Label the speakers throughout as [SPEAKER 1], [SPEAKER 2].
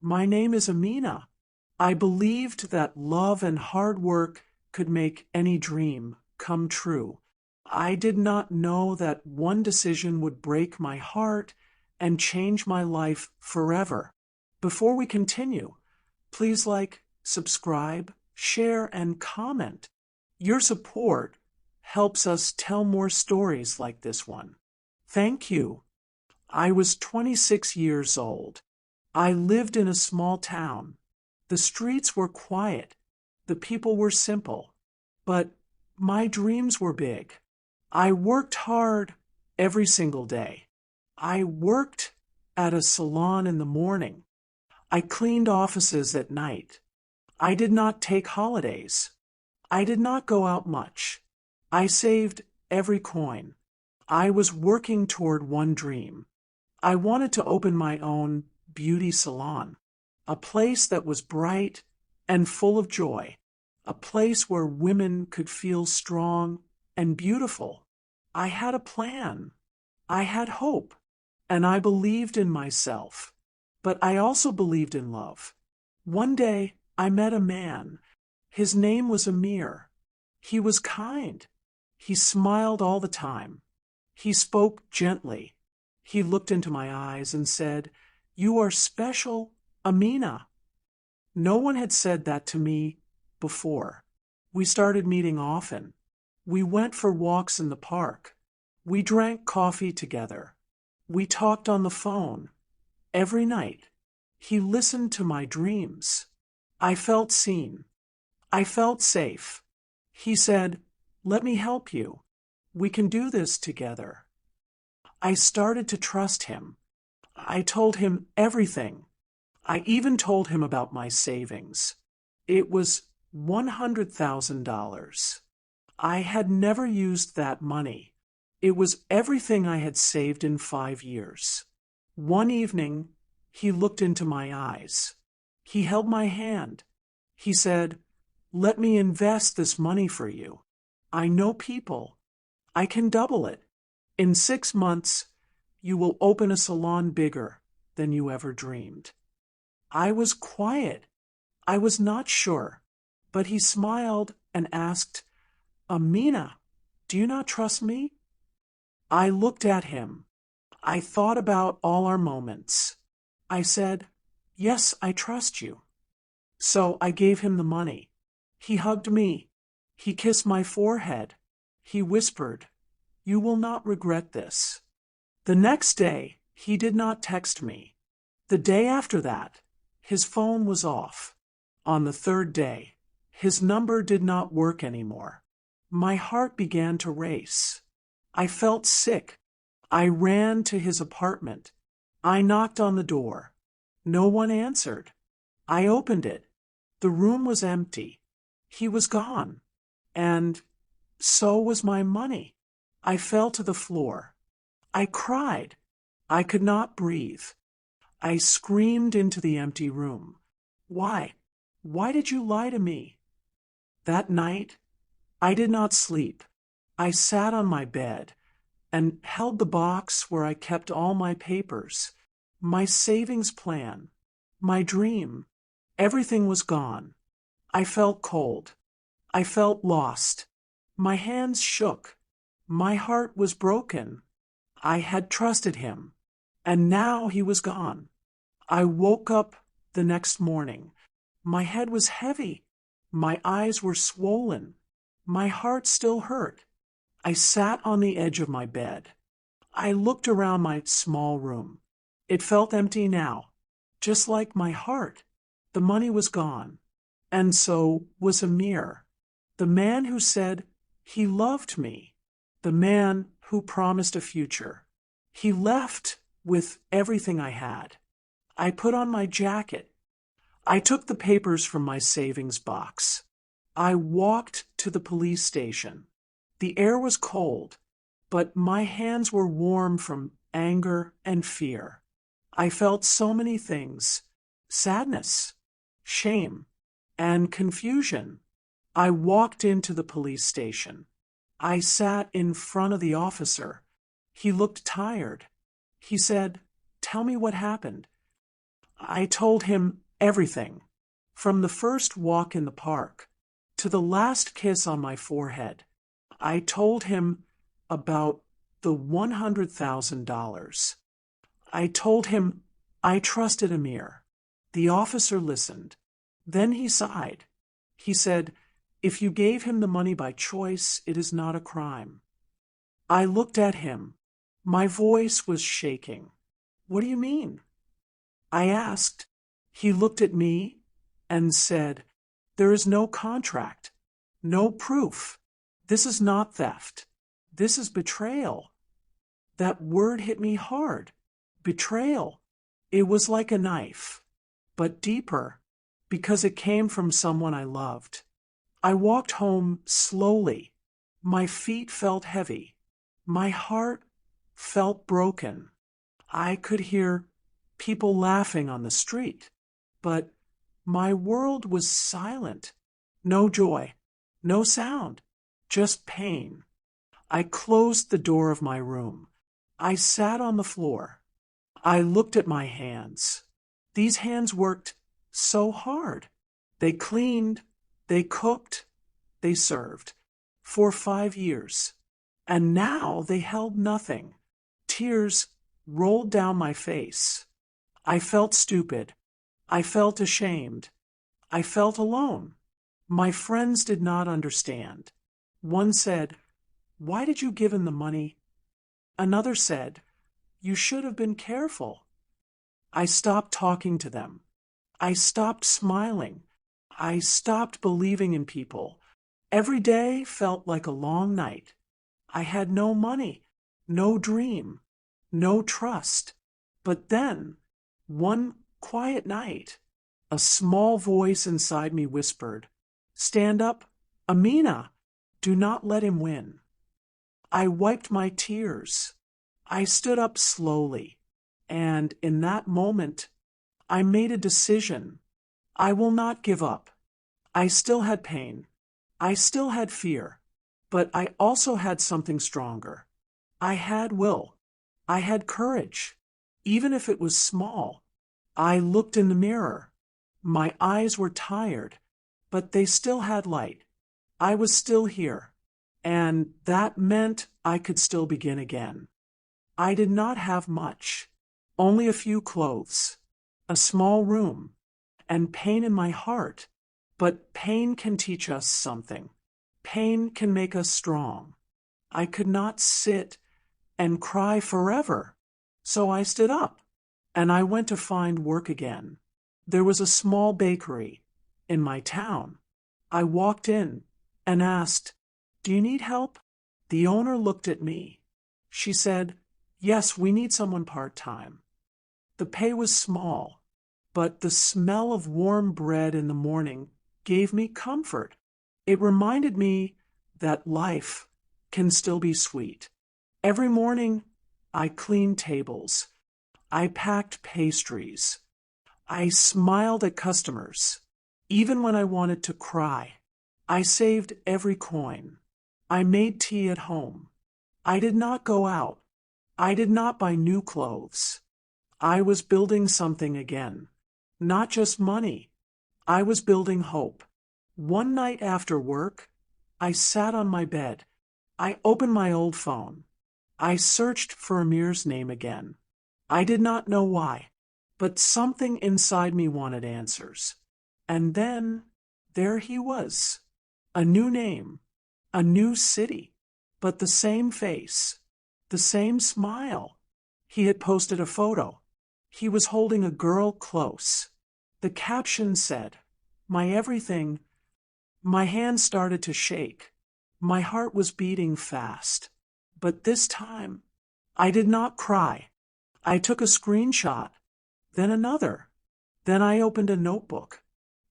[SPEAKER 1] My name is Amina. I believed that love and hard work could make any dream come true. I did not know that one decision would break my heart and change my life forever. Before we continue, please like, subscribe, share, and comment. Your support helps us tell more stories like this one. Thank you. I was 26 years old. I lived in a small town. The streets were quiet. The people were simple. But my dreams were big. I worked hard every single day. I worked at a salon in the morning. I cleaned offices at night. I did not take holidays. I did not go out much. I saved every coin. I was working toward one dream. I wanted to open my own beauty salon, a place that was bright and full of joy, a place where women could feel strong and beautiful. I had a plan. I had hope, and I believed in myself. But I also believed in love. One day, I met a man. His name was Amir. He was kind. He smiled all the time. He spoke gently. He looked into my eyes and said, "You are special, Amina." No one had said that to me before. We started meeting often. We went for walks in the park. We drank coffee together. We talked on the phone. Every night, he listened to my dreams. I felt seen. I felt safe. He said, "Let me help you. We can do this together." I started to trust him. I told him everything. I even told him about my savings. It was $100,000. I had never used that money. It was everything I had saved in 5 years. One evening, he looked into my eyes. He held my hand. He said, "Let me invest this money for you. I know people. I can double it. In 6 months, you will open a salon bigger than you ever dreamed." I was quiet. I was not sure, but he smiled and asked, "Amina, do you not trust me?" I looked at him. I thought about all our moments. I said, "Yes, I trust you." So I gave him the money. He hugged me. He kissed my forehead. He whispered, "You will not regret this." The next day, he did not text me. The day after that, his phone was off. On the third day, his number did not work anymore. My heart began to race. I felt sick. I ran to his apartment. I knocked on the door. No one answered. I opened it. The room was empty. He was gone. And so was my money. I fell to the floor. I cried. I could not breathe. I screamed into the empty room. Why? Why did you lie to me? That night, I did not sleep. I sat on my bed and held the box where I kept all my papers, my savings plan, my dream. Everything was gone. I felt cold. I felt lost. My hands shook. My heart was broken. I had trusted him, and now he was gone. I woke up the next morning. My head was heavy. My eyes were swollen. My heart still hurt. I sat on the edge of my bed. I looked around my small room. It felt empty now, just like my heart. The money was gone, and so was Amir, the man who said he loved me, the man who promised a future. He left with everything I had. I put on my jacket. I took the papers from my savings box. I walked to the police station. The air was cold, but my hands were warm from anger and fear. I felt so many things: sadness, shame, and confusion. I walked into the police station. I sat in front of the officer. He looked tired. He said, "Tell me what happened." I told him everything, from the first walk in the park to the last kiss on my forehead. I told him about the $100,000. I told him I trusted Amir. The officer listened. Then he sighed. He said, "If you gave him the money by choice, it is not a crime." I looked at him. My voice was shaking. "What do you mean?" I asked. He looked at me and said, "There is no contract, no proof. This is not theft. This is betrayal." That word hit me hard. Betrayal. It was like a knife, but deeper, because it came from someone I loved. I walked home slowly. My feet felt heavy. My heart felt broken. I could hear people laughing on the street, but my world was silent. No joy, no sound, just pain. I closed the door of my room. I sat on the floor. I looked at my hands. These hands worked so hard. They cleaned, they cooked, they served for 5 years. And now they held nothing. Tears rolled down my face. I felt stupid. I felt ashamed. I felt alone. My friends did not understand. One said, "Why did you give him the money?" Another said, "You should have been careful." I stopped talking to them. I stopped smiling. I stopped believing in people. Every day felt like a long night. I had no money, no dream, no trust. But then, one quiet night, a small voice inside me whispered, "Stand up, Amina. Do not let him win." I wiped my tears. I stood up slowly, and in that moment, I made a decision. I will not give up. I still had pain. I still had fear, but I also had something stronger. I had will. I had courage, even if it was small. I looked in the mirror. My eyes were tired, but they still had light. I was still here, and that meant I could still begin again. I did not have much, only a few clothes, a small room, and pain in my heart. But pain can teach us something. Pain can make us strong. I could not sit and cry forever, so I stood up, and I went to find work again. There was a small bakery in my town. I walked in and asked, "Do you need help?" The owner looked at me. She said, "Yes, we need someone part-time." The pay was small, but the smell of warm bread in the morning gave me comfort. It reminded me that life can still be sweet. Every morning, I cleaned tables. I packed pastries. I smiled at customers, even when I wanted to cry. I saved every coin. I made tea at home. I did not go out. I did not buy new clothes. I was building something again. Not just money. I was building hope. One night after work, I sat on my bed. I opened my old phone. I searched for Amir's name again. I did not know why, but something inside me wanted answers. And then, there he was. A new name, a new city, but the same face, the same smile. He had posted a photo. He was holding a girl close. The caption said, "My everything." My hand started to shake. My heart was beating fast. But this time, I did not cry. I took a screenshot, then another. Then I opened a notebook.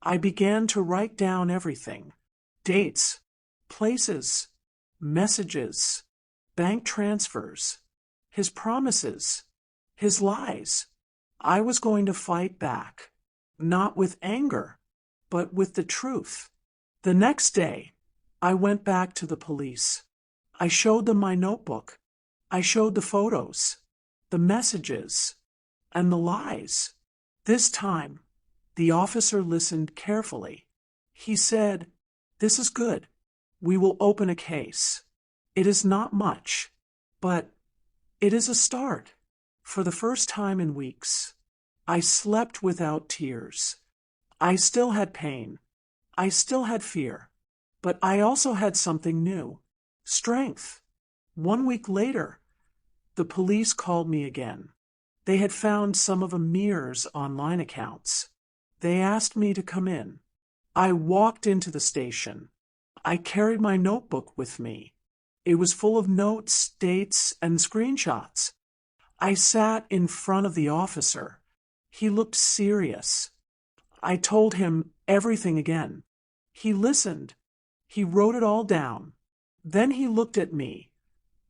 [SPEAKER 1] I began to write down everything. Dates, places, messages, bank transfers, his promises, his lies. I was going to fight back, not with anger, but with the truth. The next day, I went back to the police. I showed them my notebook. I showed the photos, the messages, and the lies. This time, the officer listened carefully. He said, "This is good. We will open a case. It is not much, but it is a start." For the first time in weeks, I slept without tears. I still had pain. I still had fear. But I also had something new. Strength. 1 week later, the police called me again. They had found some of Amir's online accounts. They asked me to come in. I walked into the station. I carried my notebook with me. It was full of notes, dates, and screenshots. I sat in front of the officer. He looked serious. I told him everything again. He listened. He wrote it all down. Then he looked at me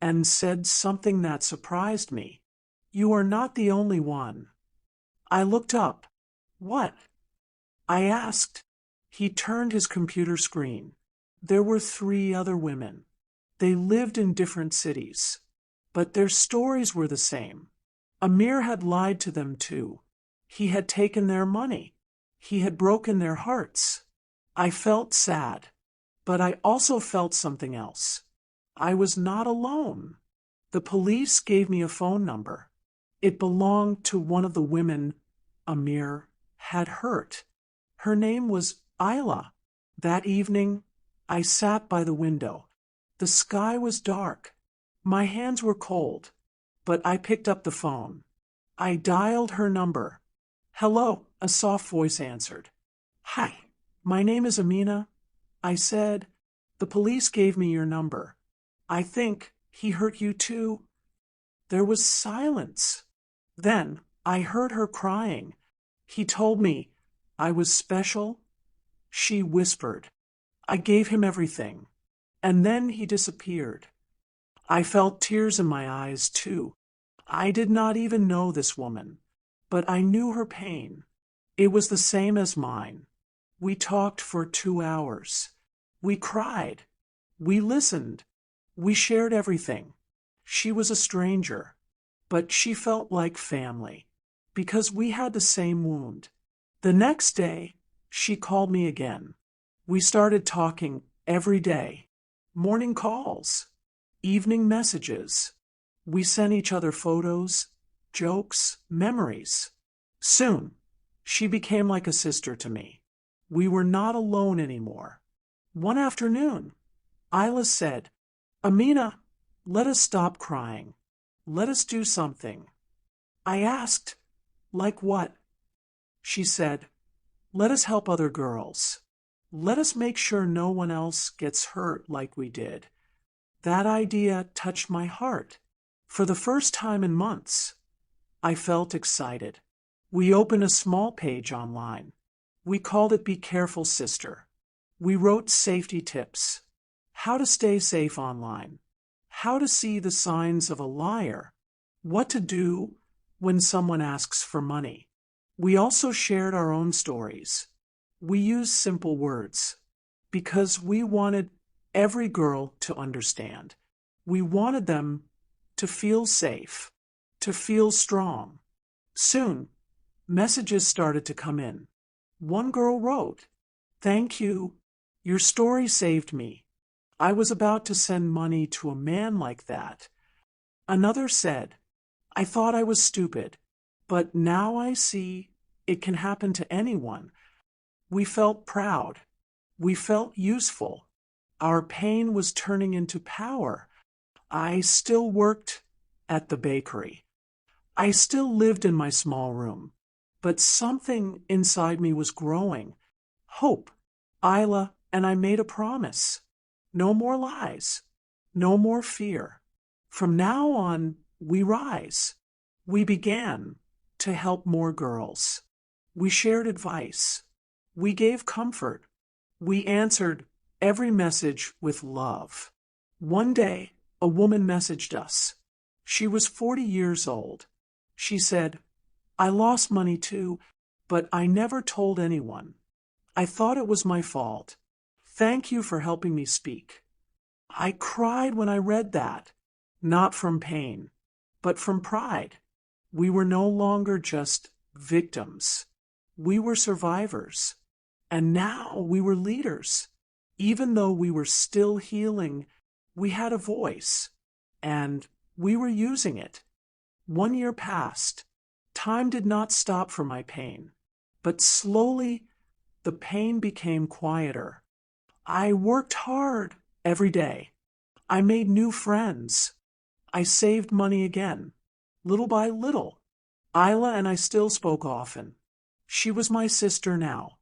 [SPEAKER 1] and said something that surprised me. "You are not the only one." I looked up. "What?" I asked. He turned his computer screen. There were 3 other women. They lived in different cities, but their stories were the same. Amir had lied to them too. He had taken their money. He had broken their hearts. I felt sad, but I also felt something else. I was not alone. The police gave me a phone number. It belonged to one of the women Amir had hurt. Her name was Isla. That evening, I sat by the window. The sky was dark. My hands were cold, but I picked up the phone. I dialed her number. "Hello," a soft voice answered. "Hi, my name is Amina." I said, "The police gave me your number. I think he hurt you too." There was silence. Then I heard her crying. "He told me I was special," she whispered. "I gave him everything. And then he disappeared." I felt tears in my eyes, too. I did not even know this woman, but I knew her pain. It was the same as mine. We talked for 2 hours. We cried. We listened. We shared everything. She was a stranger, but she felt like family, because we had the same wound. The next day, she called me again. We started talking every day. Morning calls, evening messages. We sent each other photos, jokes, memories. Soon, she became like a sister to me. We were not alone anymore. One afternoon, Isla said, "Amina, let us stop crying. Let us do something." I asked, "Like what?" She said, "Let us help other girls. Let us make sure no one else gets hurt like we did." That idea touched my heart. For the first time in months, I felt excited. We opened a small page online. We called it "Be Careful, Sister." We wrote safety tips, how to stay safe online, how to see the signs of a liar, what to do when someone asks for money. We also shared our own stories. We used simple words because we wanted every girl to understand. We wanted them to feel safe, to feel strong. Soon, messages started to come in. One girl wrote, "Thank you. Your story saved me. I was about to send money to a man like that." Another said, "I thought I was stupid, but now I see it can happen to anyone." We felt proud. We felt useful. Our pain was turning into power. I still worked at the bakery. I still lived in my small room. But something inside me was growing. Hope. Isla and I made a promise. No more lies. No more fear. From now on, we rise. We began to help more girls. We shared advice. We gave comfort. We answered every message with love. One day, a woman messaged us. She was 40 years old. She said, "I lost money too, but I never told anyone. I thought it was my fault. Thank you for helping me speak." I cried when I read that, not from pain, but from pride. We were no longer just victims. We were survivors. And now we were leaders. Even though we were still healing, we had a voice. And we were using it. 1 year passed. Time did not stop for my pain. But slowly, the pain became quieter. I worked hard every day. I made new friends. I saved money again, little by little. Isla and I still spoke often. She was my sister now.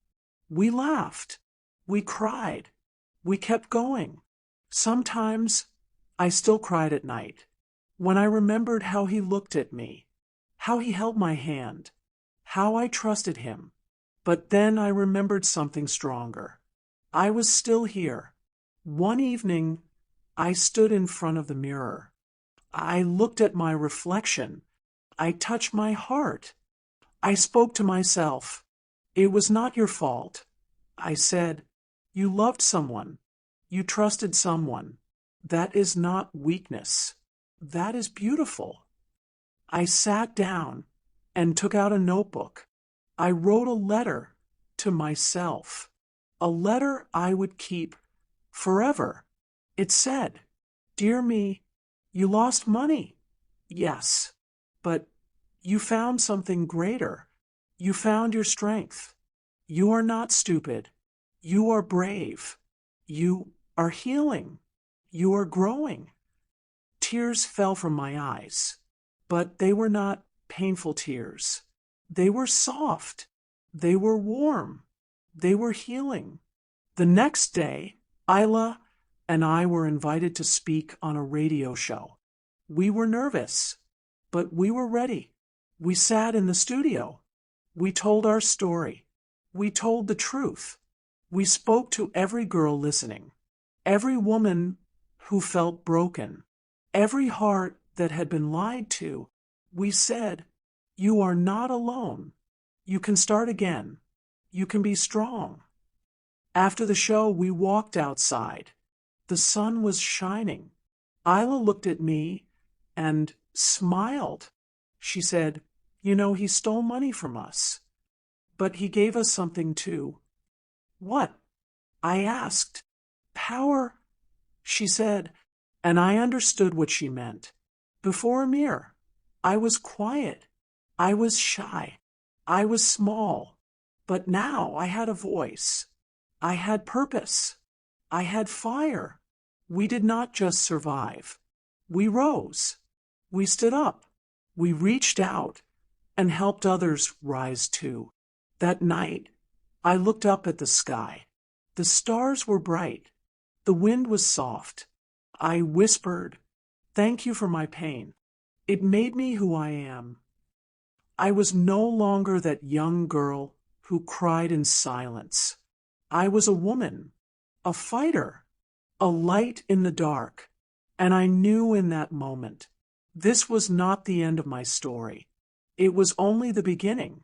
[SPEAKER 1] We laughed. We cried. We kept going. Sometimes I still cried at night when I remembered how he looked at me, how he held my hand, how I trusted him. But then I remembered something stronger. I was still here. One evening, I stood in front of the mirror. I looked at my reflection. I touched my heart. I spoke to myself. It was not your fault. I said, you loved someone. You trusted someone. That is not weakness. That is beautiful. I sat down and took out a notebook. I wrote a letter to myself, a letter I would keep forever. It said, Dear me, you lost money. Yes, but you found something greater. You found your strength. You are not stupid. You are brave. You are healing. You are growing. Tears fell from my eyes, but they were not painful tears. They were soft. They were warm. They were healing. The next day, Isla and I were invited to speak on a radio show. We were nervous, but we were ready. We sat in the studio. We told our story. We told the truth. We spoke to every girl listening, every woman who felt broken, every heart that had been lied to. We said, you are not alone. You can start again. You can be strong. After the show, we walked outside. The sun was shining. Isla looked at me and smiled. She said, you know, he stole money from us, but he gave us something too. What? I asked. Power, she said, and I understood what she meant. Before a mirror, I was quiet. I was shy. I was small. But now I had a voice. I had purpose. I had fire. We did not just survive. We rose. We stood up. We reached out and helped others rise too. That night, I looked up at the sky. The stars were bright. The wind was soft. I whispered, thank you for my pain. It made me who I am. I was no longer that young girl who cried in silence. I was a woman, a fighter, a light in the dark. And I knew in that moment, this was not the end of my story. It was only the beginning.